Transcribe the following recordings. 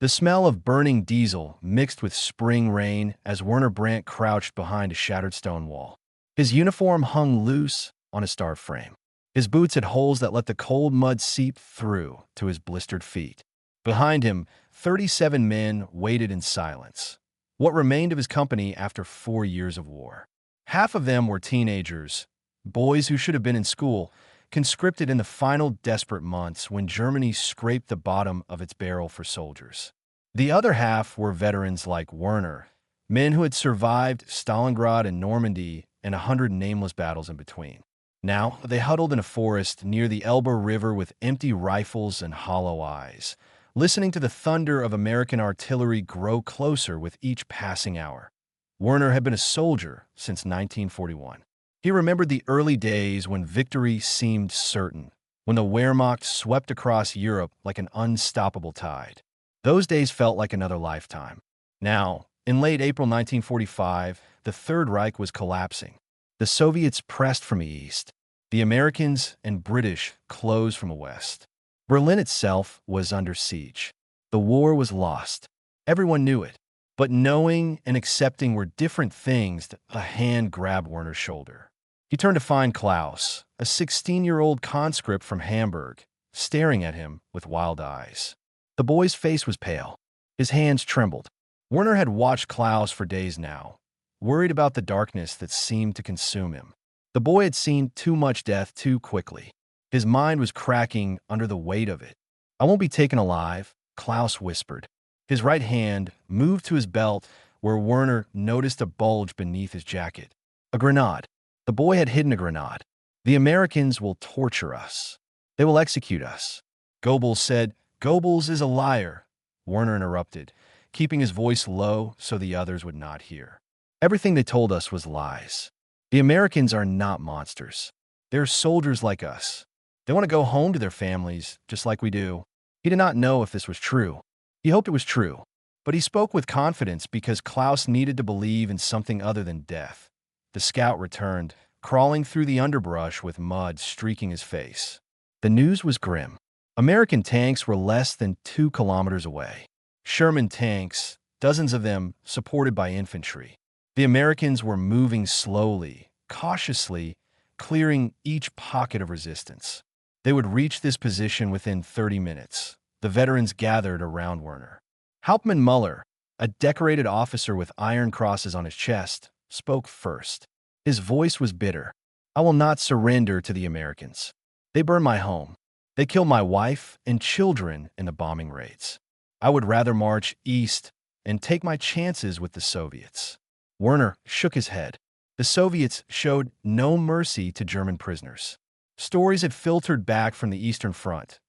The smell of burning diesel mixed with spring rain as Werner Brandt crouched behind a shattered stone wall. His uniform hung loose on a starved frame. His boots had holes that let the cold mud seep through to his blistered feet. Behind him, 37 men waited in silence. What remained of his company after 4 years of war. Half of them were teenagers, boys who should have been in school, conscripted in the final desperate months when Germany scraped the bottom of its barrel for soldiers. The other half were veterans like Werner, men who had survived Stalingrad and Normandy and 100 nameless battles in between. Now, they huddled in a forest near the Elbe River with empty rifles and hollow eyes, listening to the thunder of American artillery grow closer with each passing hour. Werner had been a soldier since 1941. He remembered the early days when victory seemed certain, when the Wehrmacht swept across Europe like an unstoppable tide. Those days felt like another lifetime. Now, in late April 1945, the Third Reich was collapsing. The Soviets pressed from the east. The Americans and British closed from the west. Berlin itself was under siege. The war was lost. Everyone knew it. But knowing and accepting were different things. A hand grabbed Werner's shoulder. He turned to find Klaus, a 16-year-old conscript from Hamburg, staring at him with wild eyes. The boy's face was pale. His hands trembled. Werner had watched Klaus for days now, worried about the darkness that seemed to consume him. The boy had seen too much death too quickly. His mind was cracking under the weight of it. "I won't be taken alive," Klaus whispered. His right hand moved to his belt where Werner noticed a bulge beneath his jacket. A grenade. The boy had hidden a grenade. "The Americans will torture us. They will execute us." Goebbels said. "Goebbels is a liar," Werner interrupted, keeping his voice low so the others would not hear. "Everything they told us was lies. The Americans are not monsters. They're soldiers like us. They want to go home to their families, just like we do." He did not know if this was true. He hoped it was true, but he spoke with confidence because Klaus needed to believe in something other than death. The scout returned, crawling through the underbrush with mud streaking his face. The news was grim. American tanks were less than 2 kilometers away. Sherman tanks, dozens of them supported by infantry. The Americans were moving slowly, cautiously, clearing each pocket of resistance. They would reach this position within 30 minutes. The veterans gathered around Werner. Hauptmann Muller, a decorated officer with iron crosses on his chest, spoke first. His voice was bitter. "I will not surrender to the Americans. They burned my home. They killed my wife and children in the bombing raids. I would rather march east and take my chances with the Soviets." Werner shook his head. The Soviets showed no mercy to German prisoners. Stories had filtered back from the Eastern Front.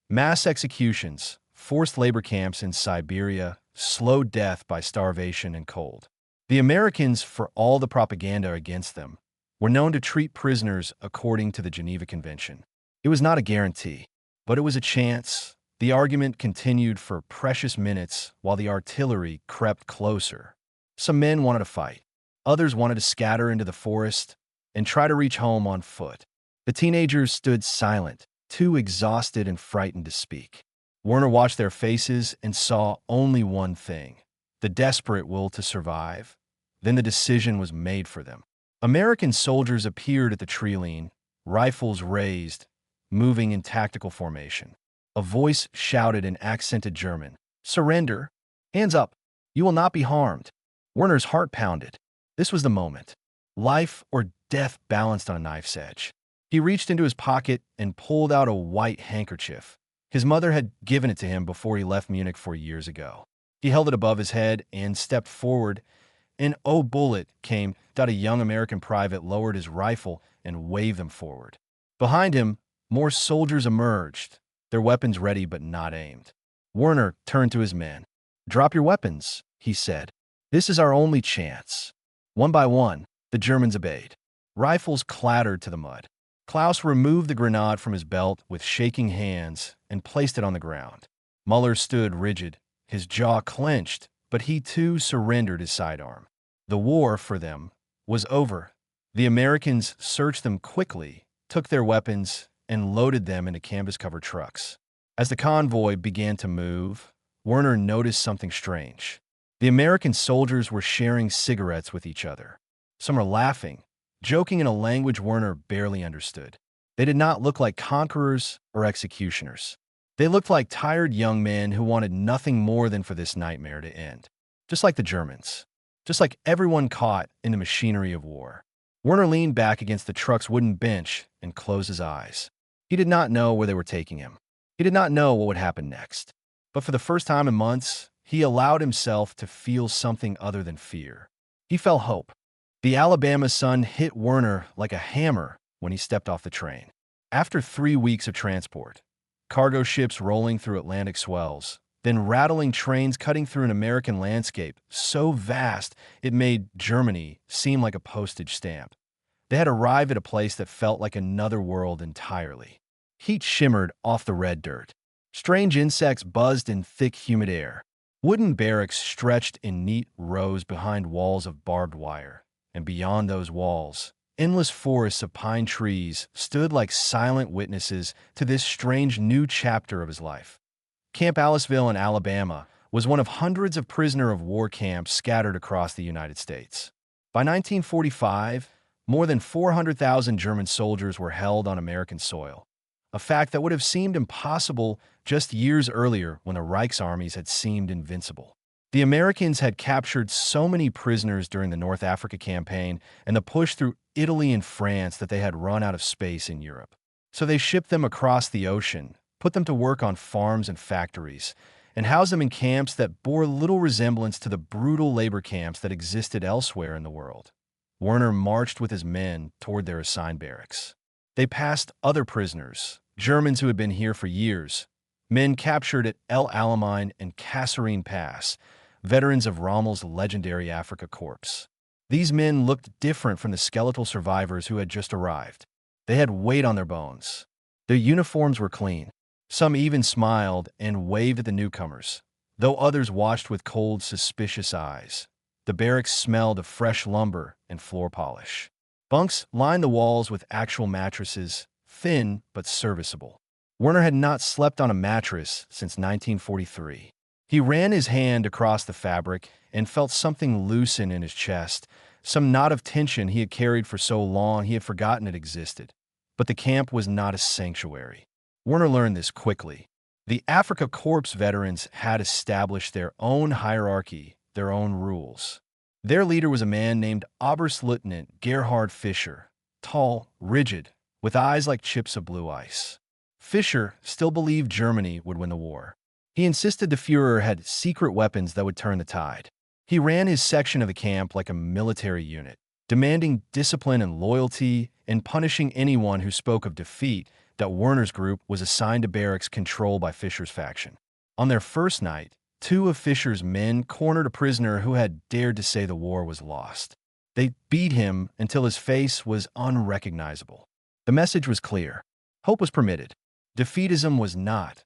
Mass executions, forced labor camps in Siberia, slow death by starvation and cold. The Americans, for all the propaganda against them, were known to treat prisoners according to the Geneva Convention. It was not a guarantee, but it was a chance. The argument continued for precious minutes while the artillery crept closer. Some men wanted to fight. Others wanted to scatter into the forest and try to reach home on foot. The teenagers stood silent, too exhausted and frightened to speak. Werner watched their faces and saw only one thing: the desperate will to survive. Then the decision was made for them. American soldiers appeared at the tree line, rifles raised, moving in tactical formation. A voice shouted in accented German, "Surrender! Hands up! You will not be harmed!" Werner's heart pounded. This was the moment. Life or death balanced on a knife's edge. He reached into his pocket and pulled out a white handkerchief. His mother had given it to him before he left Munich 4 years ago. He held it above his head and stepped forward. An "oh" bullet came. A young American private lowered his rifle and waved them forward. Behind him, more soldiers emerged, their weapons ready but not aimed. Werner turned to his men. "Drop your weapons," he said. "This is our only chance." One by one, the Germans obeyed. Rifles clattered to the mud. Klaus removed the grenade from his belt with shaking hands and placed it on the ground. Muller stood rigid, his jaw clenched, but he too surrendered his sidearm. The war, for them, was over. The Americans searched them quickly, took their weapons, and loaded them into canvas-covered trucks. As the convoy began to move, Werner noticed something strange. The American soldiers were sharing cigarettes with each other. Some were laughing, joking in a language Werner barely understood. They did not look like conquerors or executioners. They looked like tired young men who wanted nothing more than for this nightmare to end. Just like the Germans. Just like everyone caught in the machinery of war. Werner leaned back against the truck's wooden bench and closed his eyes. He did not know where they were taking him. He did not know what would happen next. But for the first time in months, he allowed himself to feel something other than fear. He felt hope. The Alabama sun hit Werner like a hammer when he stepped off the train. After 3 weeks of transport, cargo ships rolling through Atlantic swells, then rattling trains cutting through an American landscape so vast it made Germany seem like a postage stamp. They had arrived at a place that felt like another world entirely. Heat shimmered off the red dirt. Strange insects buzzed in thick, humid air. Wooden barracks stretched in neat rows behind walls of barbed wire. And beyond those walls, endless forests of pine trees stood like silent witnesses to this strange new chapter of his life. Camp Aliceville in Alabama was one of hundreds of prisoner of war camps scattered across the United States. By 1945, more than 400,000 German soldiers were held on American soil, a fact that would have seemed impossible just years earlier when the Reich's armies had seemed invincible. The Americans had captured so many prisoners during the North Africa campaign and the push through Italy and France that they had run out of space in Europe. So they shipped them across the ocean, put them to work on farms and factories, and housed them in camps that bore little resemblance to the brutal labor camps that existed elsewhere in the world. Werner marched with his men toward their assigned barracks. They passed other prisoners, Germans who had been here for years, men captured at El Alamein and Kasserine Pass, veterans of Rommel's legendary Afrika Korps. These men looked different from the skeletal survivors who had just arrived. They had weight on their bones. Their uniforms were clean. Some even smiled and waved at the newcomers, though others watched with cold, suspicious eyes. The barracks smelled of fresh lumber and floor polish. Bunks lined the walls with actual mattresses, thin but serviceable. Werner had not slept on a mattress since 1943. He ran his hand across the fabric and felt something loosen in his chest, some knot of tension he had carried for so long he had forgotten it existed. But the camp was not a sanctuary. Werner learned this quickly. The Afrika Korps veterans had established their own hierarchy, their own rules. Their leader was a man named Oberstleutnant Gerhard Fischer, tall, rigid, with eyes like chips of blue ice. Fischer still believed Germany would win the war. He insisted the Führer had secret weapons that would turn the tide. He ran his section of the camp like a military unit, demanding discipline and loyalty and punishing anyone who spoke of defeat. That Werner's group was assigned to barracks controlled by Fischer's faction. On their first night, 2 of Fischer's men cornered a prisoner who had dared to say the war was lost. They beat him until his face was unrecognizable. The message was clear. Hope was permitted. Defeatism was not.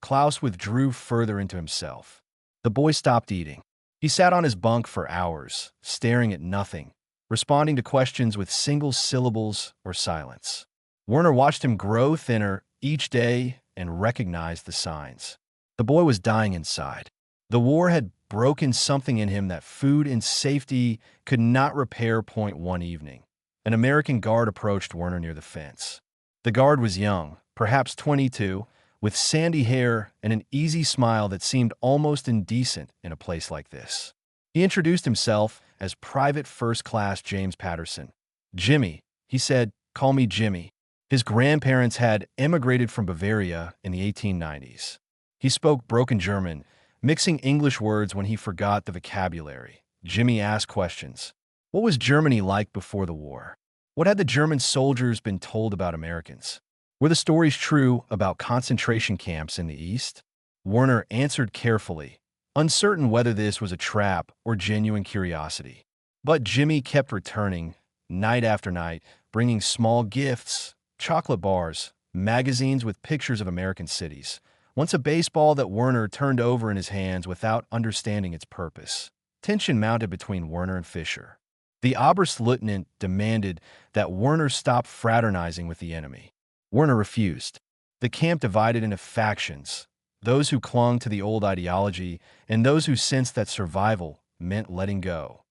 Klaus withdrew further into himself. The boy stopped eating. He sat on his bunk for hours, staring at nothing, responding to questions with single syllables or silence. Werner watched him grow thinner each day and recognized the signs. The boy was dying inside. The war had broken something in him that food and safety could not repair. One evening, an American guard approached Werner near the fence. The guard was young, perhaps 22, with sandy hair and an easy smile that seemed almost indecent in a place like this. He introduced himself as Private First Class James Patterson. "Jimmy," he said, "call me Jimmy." His grandparents had emigrated from Bavaria in the 1890s. He spoke broken German, mixing English words when he forgot the vocabulary. Jimmy asked questions. What was Germany like before the war? What had the German soldiers been told about Americans? Were the stories true about concentration camps in the East? Werner answered carefully, uncertain whether this was a trap or genuine curiosity. But Jimmy kept returning, night after night, bringing small gifts, chocolate bars, magazines with pictures of American cities. Once a baseball that Werner turned over in his hands without understanding its purpose. Tension mounted between Werner and Fischer. The Oberstleutnant demanded that Werner stop fraternizing with the enemy. Werner refused. The camp divided into factions. those who clung to the old ideology, and those who sensed that survival meant letting go.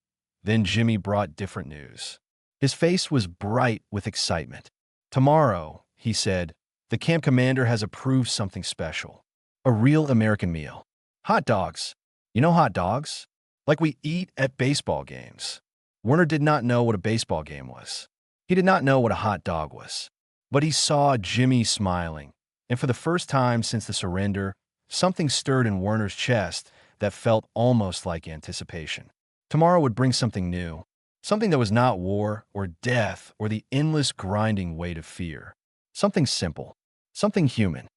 Then Jimmy brought different news. His face was bright with excitement. "Tomorrow," he said, "the camp commander has approved something special. A real American meal. Hot dogs. You know hot dogs? Like we eat at baseball games." Werner did not know what a baseball game was. He did not know what a hot dog was. But he saw Jimmy smiling, and for the first time since the surrender, something stirred in Werner's chest that felt almost like anticipation. Tomorrow would bring something new, something that was not war or death or the endless grinding weight of fear. Something simple, something human.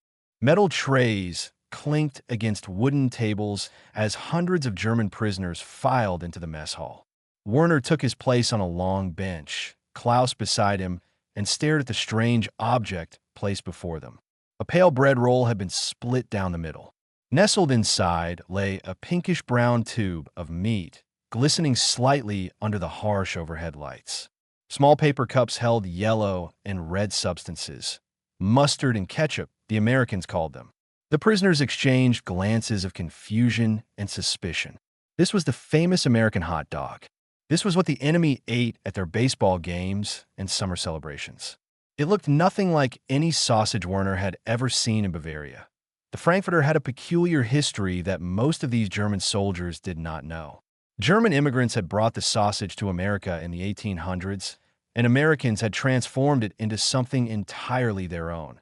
Metal trays clinked against wooden tables as hundreds of German prisoners filed into the mess hall. Werner took his place on a long bench, Klaus beside him, and stared at the strange object placed before them. A pale bread roll had been split down the middle. Nestled inside lay a pinkish-brown tube of meat, glistening slightly under the harsh overhead lights. Small paper cups held yellow and red substances. Mustard and ketchup, the Americans called them. The prisoners exchanged glances of confusion and suspicion. This was the famous American hot dog. This was what the enemy ate at their baseball games and summer celebrations. It looked nothing like any sausage Werner had ever seen in Bavaria. The Frankfurter had a peculiar history that most of these German soldiers did not know. German immigrants had brought the sausage to America in the 1800s, and Americans had transformed it into something entirely their own.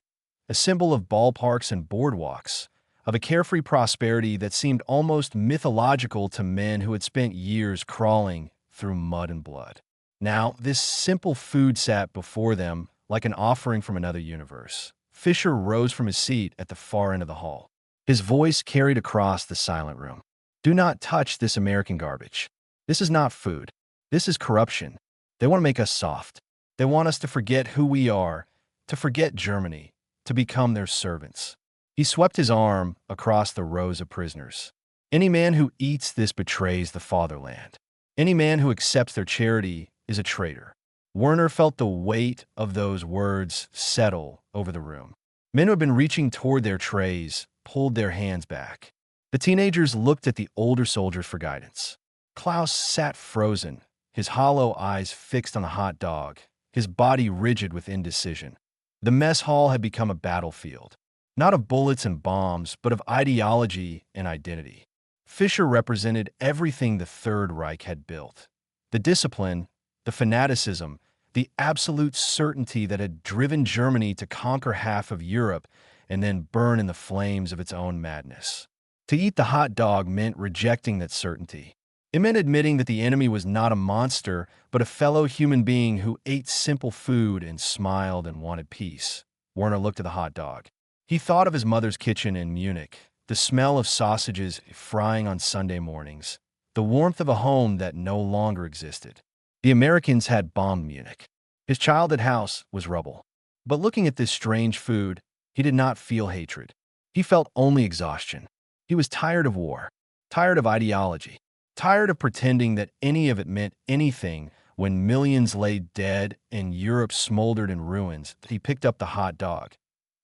A symbol of ballparks and boardwalks, of a carefree prosperity that seemed almost mythological to men who had spent years crawling through mud and blood. Now, this simple food sat before them like an offering from another universe. Fischer rose from his seat at the far end of the hall. His voice carried across the silent room. "Do not touch this American garbage. This is not food. This is corruption. They want to make us soft. They want us to forget who we are, to forget Germany, to become their servants." He swept his arm across the rows of prisoners. "Any man who eats this betrays the fatherland. Any man who accepts their charity is a traitor." Werner felt the weight of those words settle over the room. Men who had been reaching toward their trays pulled their hands back. The teenagers looked at the older soldiers for guidance. Klaus sat frozen, his hollow eyes fixed on the hot dog, his body rigid with indecision. The mess hall had become a battlefield, not of bullets and bombs, but of ideology and identity. Fischer represented everything the Third Reich had built. The discipline, the fanaticism, the absolute certainty that had driven Germany to conquer half of Europe and then burn in the flames of its own madness. To eat the hot dog meant rejecting that certainty. It meant admitting that the enemy was not a monster, but a fellow human being who ate simple food and smiled and wanted peace. Werner looked at the hot dog. He thought of his mother's kitchen in Munich, the smell of sausages frying on Sunday mornings, the warmth of a home that no longer existed. The Americans had bombed Munich. His childhood house was rubble. But looking at this strange food, he did not feel hatred. He felt only exhaustion. He was tired of war, tired of ideology, tired of pretending that any of it meant anything when millions lay dead and Europe smoldered in ruins. He picked up the hot dog.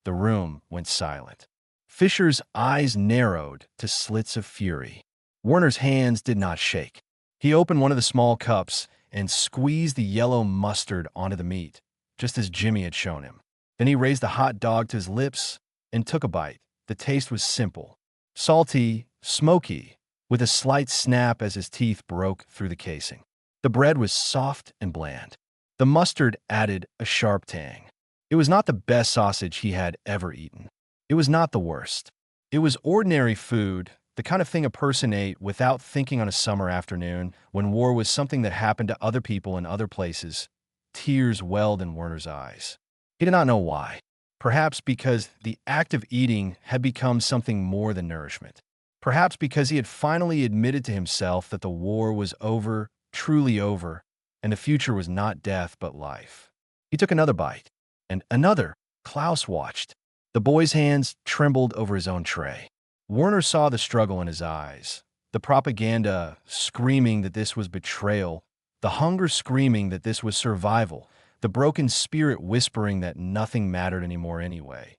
The room went silent. Fischer's eyes narrowed to slits of fury. Werner's hands did not shake. He opened one of the small cups and squeezed the yellow mustard onto the meat, just as Jimmy had shown him. Then he raised the hot dog to his lips and took a bite. The taste was simple, salty, smoky, with a slight snap as his teeth broke through the casing. The bread was soft and bland. The mustard added a sharp tang. It was not the best sausage he had ever eaten. It was not the worst. It was ordinary food, the kind of thing a person ate without thinking on a summer afternoon when war was something that happened to other people in other places. Tears welled in Werner's eyes. He did not know why. Perhaps because the act of eating had become something more than nourishment. Perhaps because he had finally admitted to himself that the war was over, truly over, and the future was not death but life. He took another bite, and another. Klaus watched. The boy's hands trembled over his own tray. Werner saw the struggle in his eyes, the propaganda screaming that this was betrayal, the hunger screaming that this was survival, the broken spirit whispering that nothing mattered anymore anyway.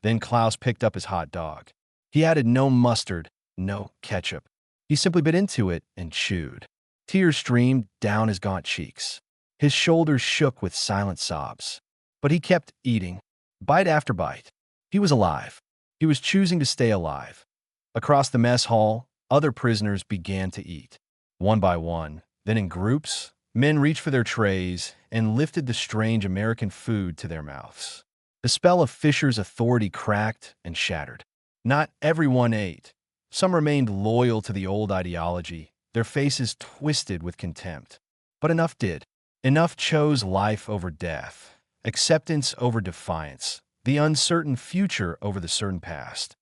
Then Klaus picked up his hot dog. He added no mustard, no ketchup. He simply bit into it and chewed. Tears streamed down his gaunt cheeks. His shoulders shook with silent sobs. But he kept eating, bite after bite. He was alive. He was choosing to stay alive. Across the mess hall, other prisoners began to eat. One by one, then in groups, men reached for their trays and lifted the strange American food to their mouths. The spell of Fisher's authority cracked and shattered. Not everyone ate. Some remained loyal to the old ideology, their faces twisted with contempt. But enough did. Enough chose life over death, acceptance over defiance, the uncertain future over the certain past.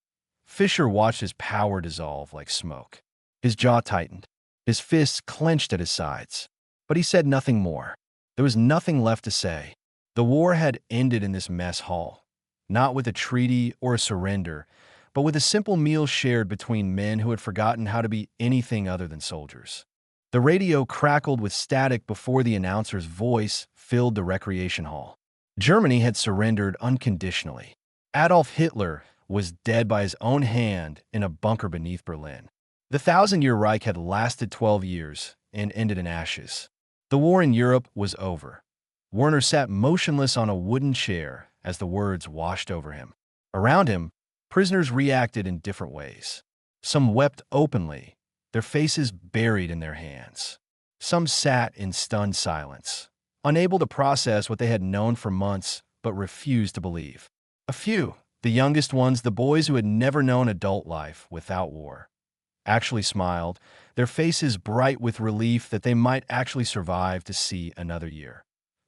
Fisher watched his power dissolve like smoke. His jaw tightened, his fists clenched at his sides. But he said nothing more. There was nothing left to say. The war had ended in this mess hall, not with a treaty or a surrender, but with a simple meal shared between men who had forgotten how to be anything other than soldiers. The radio crackled with static before the announcer's voice filled the recreation hall. Germany had surrendered unconditionally. Adolf Hitler was dead by his own hand in a bunker beneath Berlin. The Thousand-Year Reich had lasted 12 years and ended in ashes. The war in Europe was over. Werner sat motionless on a wooden chair as the words washed over him. Around him, prisoners reacted in different ways. Some wept openly, their faces buried in their hands. Some sat in stunned silence, unable to process what they had known for months but refused to believe. A few, the youngest ones, the boys who had never known adult life without war, actually smiled, their faces bright with relief that they might actually survive to see another year.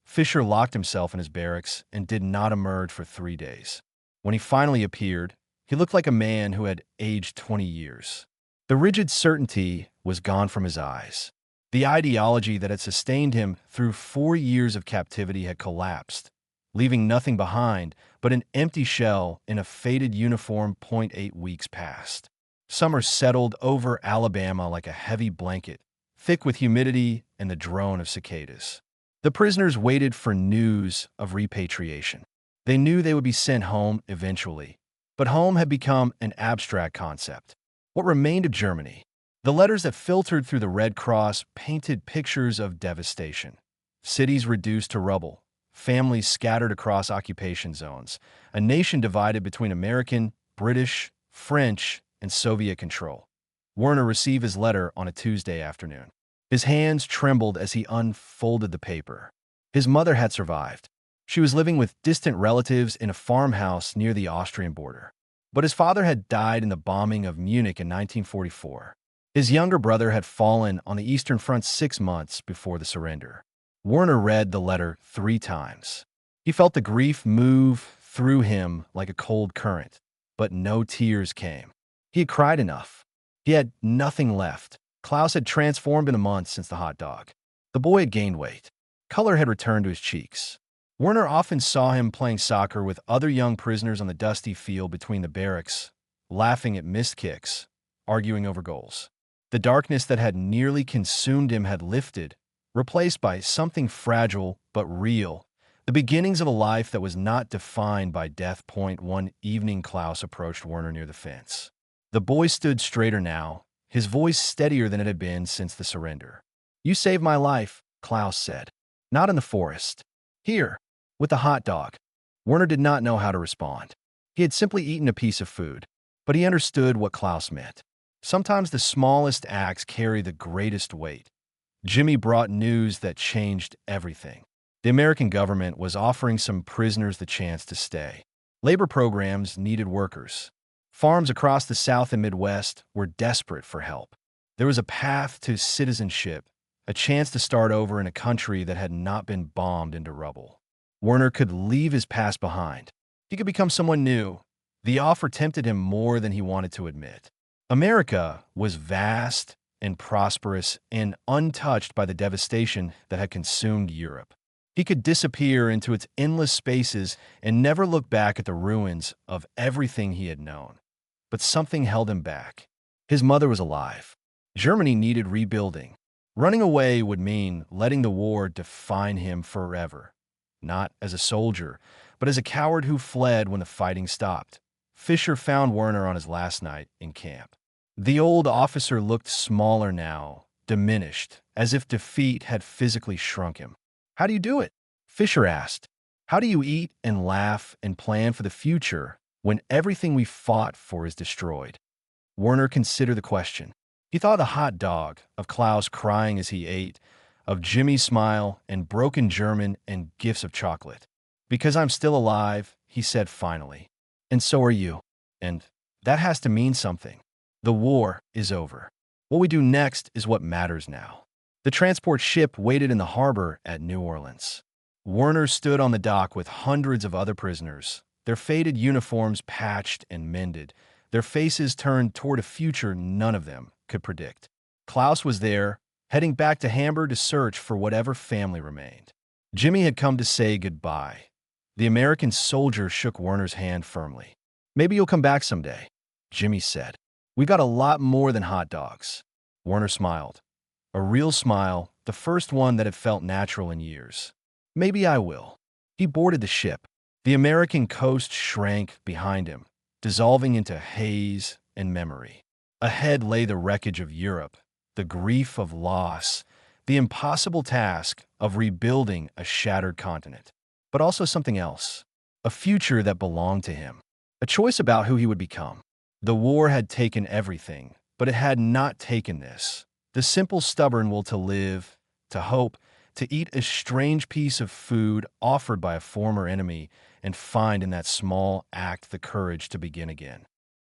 Fisher locked himself in his barracks and did not emerge for 3 days. When he finally appeared, he looked like a man who had aged 20 years. The rigid certainty was gone from his eyes. The ideology that had sustained him through 4 years of captivity had collapsed, leaving nothing behind but an empty shell in a faded uniform. 8 weeks passed. Summer settled over Alabama like a heavy blanket, thick with humidity and the drone of cicadas. The prisoners waited for news of repatriation. They knew they would be sent home eventually, but home had become an abstract concept. What remained of Germany? The letters that filtered through the Red Cross painted pictures of devastation. Cities reduced to rubble, families scattered across occupation zones, a nation divided between American, British, French, and Soviet control. Werner received his letter on a Tuesday afternoon. His hands trembled as he unfolded the paper. His mother had survived. She was living with distant relatives in a farmhouse near the Austrian border. But his father had died in the bombing of Munich in 1944. His younger brother had fallen on the Eastern Front 6 months before the surrender. Werner read the letter 3 times. He felt the grief move through him like a cold current, but no tears came. He had cried enough. He had nothing left. Klaus had transformed in a month since the hot dog. The boy had gained weight. Color had returned to his cheeks. Werner often saw him playing soccer with other young prisoners on the dusty field between the barracks, laughing at missed kicks, arguing over goals. The darkness that had nearly consumed him had lifted, replaced by something fragile but real, the beginnings of a life that was not defined by death. One evening, Klaus approached Werner near the fence. The boy stood straighter now, his voice steadier than it had been since the surrender. "You saved my life," Klaus said. "Not in the forest. Here, with the hot dog." Werner did not know how to respond. He had simply eaten a piece of food, but he understood what Klaus meant. Sometimes the smallest acts carry the greatest weight. Jimmy brought news that changed everything. The American government was offering some prisoners the chance to stay. Labor programs needed workers. Farms across the South and Midwest were desperate for help. There was a path to citizenship, a chance to start over in a country that had not been bombed into rubble. Werner could leave his past behind. He could become someone new. The offer tempted him more than he wanted to admit. America was vast and prosperous and untouched by the devastation that had consumed Europe. He could disappear into its endless spaces and never look back at the ruins of everything he had known. But something held him back. His mother was alive. Germany needed rebuilding. Running away would mean letting the war define him forever. Not as a soldier, but as a coward who fled when the fighting stopped. Fisher found Werner on his last night in camp. The old officer looked smaller now, diminished, as if defeat had physically shrunk him. "How do you do it?" Fisher asked. "How do you eat and laugh and plan for the future when everything we fought for is destroyed?" Werner considered the question. He thought of the hot dog, of Klaus crying as he ate, of Jimmy's smile and broken German and gifts of chocolate. "Because I'm still alive," he said finally. "And so are you. And that has to mean something. The war is over. What we do next is what matters now." The transport ship waited in the harbor at New Orleans. Werner stood on the dock with hundreds of other prisoners, their faded uniforms patched and mended, their faces turned toward a future none of them could predict. Klaus was there, heading back to Hamburg to search for whatever family remained. Jimmy had come to say goodbye. The American soldier shook Werner's hand firmly. "Maybe you'll come back someday," Jimmy said. "We got a lot more than hot dogs." Werner smiled. A real smile, the first one that had felt natural in years. "Maybe I will." He boarded the ship. The American coast shrank behind him, dissolving into haze and memory. Ahead lay the wreckage of Europe, the grief of loss, the impossible task of rebuilding a shattered continent. But also something else, a future that belonged to him, a choice about who he would become. The war had taken everything, but it had not taken this. The simple, stubborn will to live, to hope, to eat a strange piece of food offered by a former enemy and find in that small act the courage to begin again.